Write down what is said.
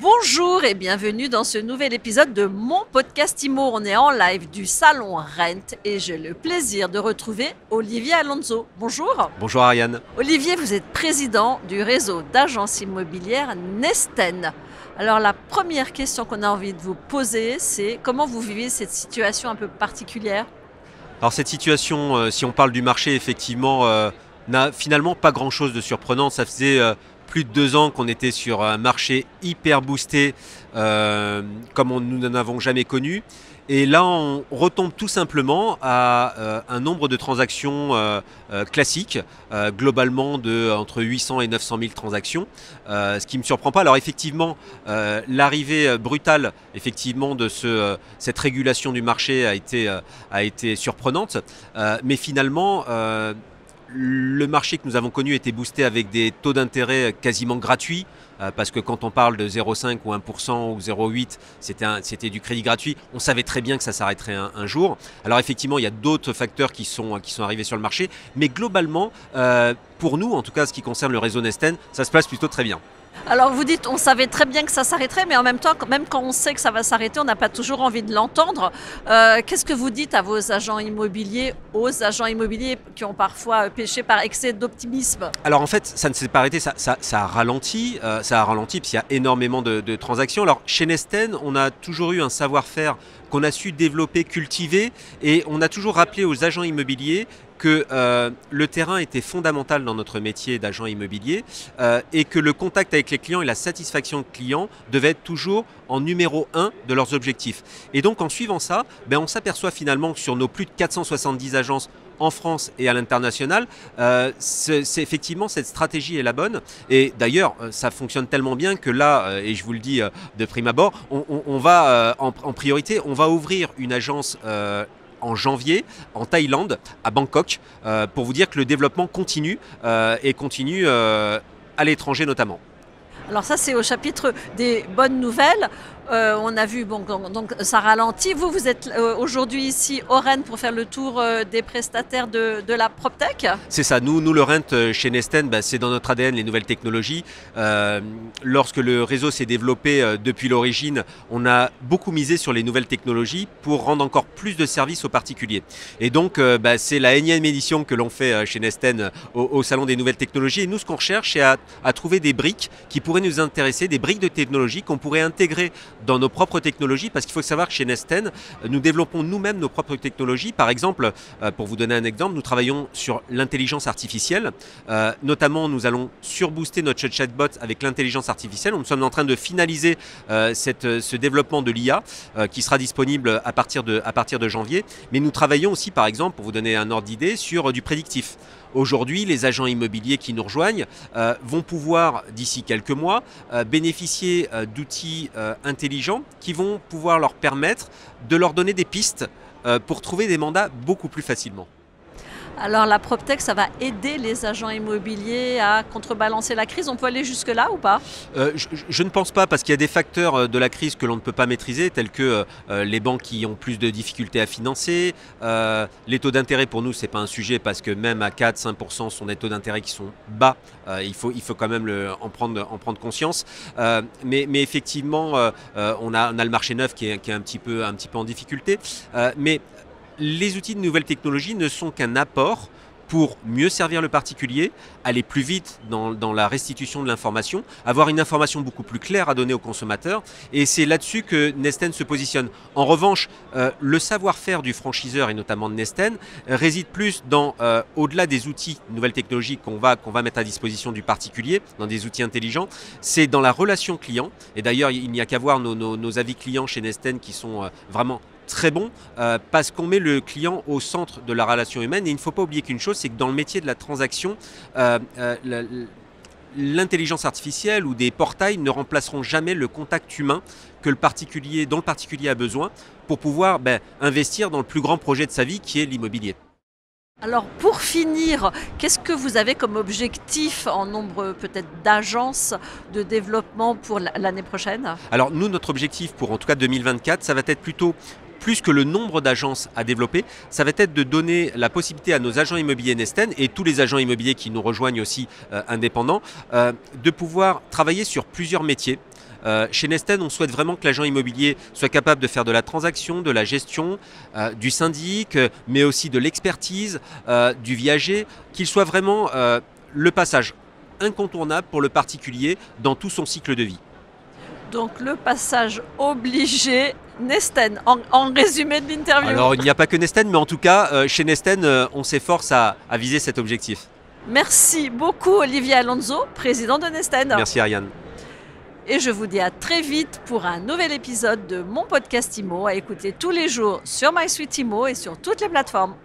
Bonjour et bienvenue dans ce nouvel épisode de mon podcast IMO. On est en live du salon Rent et j'ai le plaisir de retrouver Olivier Alonso. Bonjour. Bonjour Ariane. Olivier, vous êtes président du réseau d'agences immobilières Nesten. Alors la première question qu'on a envie de vous poser, c'est comment vous vivez cette situation un peu particulière? Alors cette situation, si on parle du marché, effectivement, n'a finalement pas grand-chose de surprenant. Ça faisait plus de 2 ans qu'on était sur un marché hyper boosté, comme nous n'en avons jamais connu. Et là, on retombe tout simplement à un nombre de transactions classiques, globalement entre 800 et 900 000 transactions, ce qui ne me surprend pas. Alors effectivement, l'arrivée brutale effectivement, de cette régulation du marché a été surprenante, mais finalement, le marché que nous avons connu était boosté avec des taux d'intérêt quasiment gratuits, parce que quand on parle de 0,5 ou 1% ou 0,8, c'était du crédit gratuit. On savait très bien que ça s'arrêterait un jour. Alors effectivement, il y a d'autres facteurs qui sont arrivés sur le marché, mais globalement, pour nous, en tout cas ce qui concerne le réseau Nesten, ça se passe plutôt très bien. Alors vous dites, on savait très bien que ça s'arrêterait, mais en même temps, même quand on sait que ça va s'arrêter, on n'a pas toujours envie de l'entendre. Qu'est-ce que vous dites à vos agents immobiliers, aux agents immobiliers qui ont parfois péché par excès d'optimisme? Alors en fait, ça ne s'est pas arrêté, ça a ralenti, parce qu'il y a énormément de transactions. Alors chez Nesten, on a toujours eu un savoir-faire qu'on a su développer, cultiver, et on a toujours rappelé aux agents immobiliers que le terrain était fondamental dans notre métier d'agent immobilier, et que le contact avec les clients et la satisfaction client devaient être toujours en numéro 1 de leurs objectifs. Et donc en suivant ça, on s'aperçoit finalement que sur nos plus de 470 agences en France et à l'international, c'est effectivement cette stratégie est la bonne. Et d'ailleurs, ça fonctionne tellement bien que là, et je vous le dis de prime abord, on va en priorité, on va ouvrir une agence en janvier en Thaïlande, à Bangkok, pour vous dire que le développement continue, et continue à l'étranger notamment. Alors ça, c'est au chapitre des bonnes nouvelles. On a vu, donc ça ralentit. Vous êtes aujourd'hui ici au Rennes pour faire le tour des prestataires de la PropTech. C'est ça, nous le Rent chez Nesten, c'est dans notre ADN les nouvelles technologies. Lorsque le réseau s'est développé depuis l'origine, on a beaucoup misé sur les nouvelles technologies pour rendre encore plus de services aux particuliers. Et donc c'est la énième édition que l'on fait chez Nesten au Salon des nouvelles technologies. Et nous, ce qu'on recherche, c'est à trouver des briques qui pourraient nous intéresser, des briques de technologie qu'on pourrait intégrer dans nos propres technologies, parce qu'il faut savoir que chez Nesten, nous développons nous-mêmes nos propres technologies. Par exemple, pour vous donner un exemple, nous travaillons sur l'intelligence artificielle. Notamment, nous allons surbooster notre chatbot avec l'intelligence artificielle. Nous sommes en train de finaliser ce développement de l'IA qui sera disponible à partir de janvier. Mais nous travaillons aussi, par exemple, pour vous donner un ordre d'idée, sur du prédictif. Aujourd'hui, les agents immobiliers qui nous rejoignent vont pouvoir, d'ici quelques mois, bénéficier d'outils intelligents qui vont pouvoir leur permettre de leur donner des pistes pour trouver des mandats beaucoup plus facilement. Alors la PropTech, ça va aider les agents immobiliers à contrebalancer la crise. On peut aller jusque-là ou pas? Je ne pense pas, parce qu'il y a des facteurs de la crise que l'on ne peut pas maîtriser, tels que les banques qui ont plus de difficultés à financer. Les taux d'intérêt, pour nous, ce n'est pas un sujet, parce que même à 4-5%, ce sont des taux d'intérêt qui sont bas. Il faut quand même en prendre conscience. Mais effectivement, on a le marché neuf qui est un petit peu en difficulté. Mais les outils de nouvelles technologies ne sont qu'un apport pour mieux servir le particulier, aller plus vite dans la restitution de l'information, avoir une information beaucoup plus claire à donner aux consommateurs. Et c'est là-dessus que Nesten se positionne. En revanche, le savoir-faire du franchiseur, et notamment de Nesten, réside plus au-delà des outils de nouvelles technologies qu'on va mettre à disposition du particulier, dans des outils intelligents. C'est dans la relation client. Et d'ailleurs, il n'y a qu'à voir nos avis clients chez Nesten qui sont vraiment très bon, parce qu'on met le client au centre de la relation humaine. Et il ne faut pas oublier qu'une chose, c'est que dans le métier de la transaction, l'intelligence artificielle ou des portails ne remplaceront jamais le contact humain dont le particulier a besoin pour pouvoir investir dans le plus grand projet de sa vie, qui est l'immobilier. Alors pour finir, qu'est-ce que vous avez comme objectif en nombre peut-être d'agences de développement pour l'année prochaine? Alors nous, notre objectif pour en tout cas 2024, ça va être plutôt, plus que le nombre d'agences à développer, ça va être de donner la possibilité à nos agents immobiliers Nesten et tous les agents immobiliers qui nous rejoignent aussi indépendants, de pouvoir travailler sur plusieurs métiers. Chez Nesten, on souhaite vraiment que l'agent immobilier soit capable de faire de la transaction, de la gestion, du syndic, mais aussi de l'expertise, du viager, qu'il soit vraiment le passage incontournable pour le particulier dans tout son cycle de vie. Donc le passage obligé Nesten, en résumé de l'interview. Alors il n'y a pas que Nesten, mais en tout cas, chez Nesten, on s'efforce à viser cet objectif. Merci beaucoup Olivier Alonso, président de Nesten. Merci Ariane. Et je vous dis à très vite pour un nouvel épisode de mon podcast IMO à écouter tous les jours sur MySuite IMO et sur toutes les plateformes.